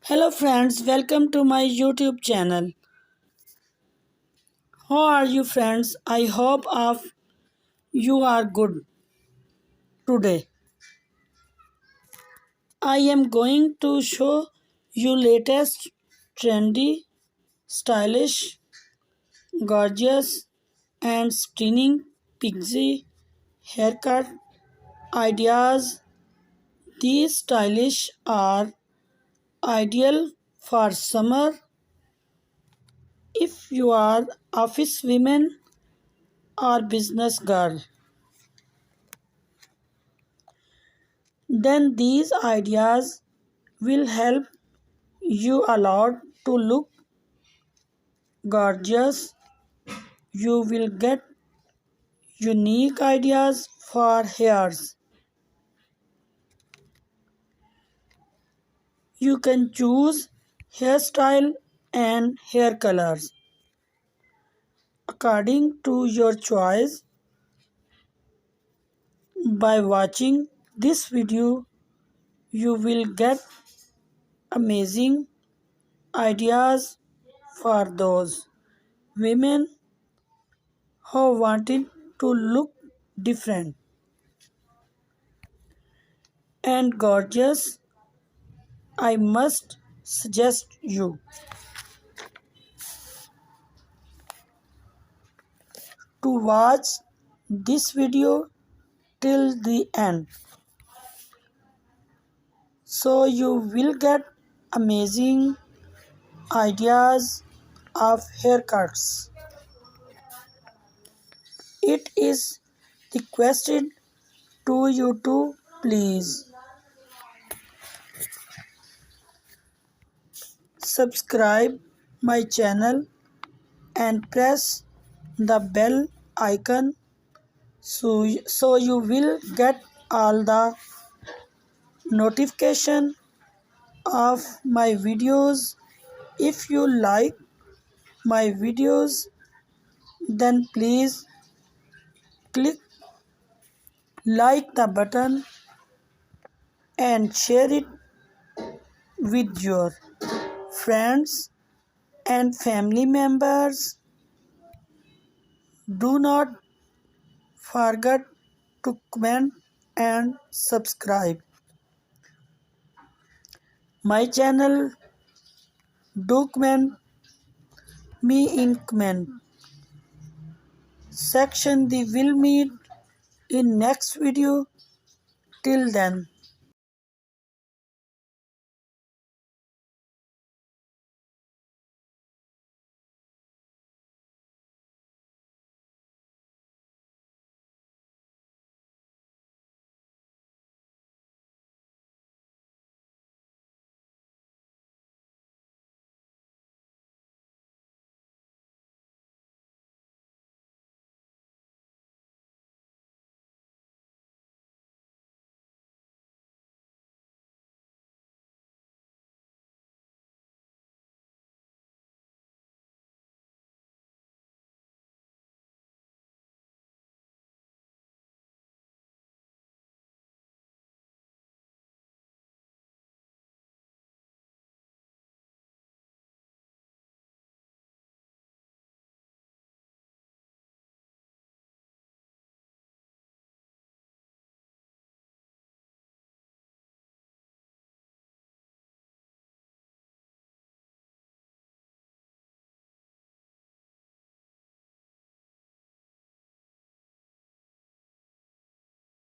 Hello friends, welcome to my YouTube channel. How are you friends? I hope of you are good today. I am going to show you latest trendy, stylish, gorgeous and stunning pixie haircut ideas. These stylish are ideal for summer if you are office women or business girl. Then these ideas will help you a lot to look gorgeous. You will get unique ideas for hairs. You can choose hairstyle and hair colors according to your choice. By watching this video, you will get amazing ideas for those women who wanted to look different and gorgeous. I must suggest you to watch this video till the end, so you will get amazing ideas of haircuts. It is requested to you to please subscribe my channel and press the bell icon so you will get all the notification of my videos. If you like my videos, then please click like the button and share it with your friends and family members. Do not forget to comment and subscribe my channel. Do comment me in comment section. We will meet in next video. Till then,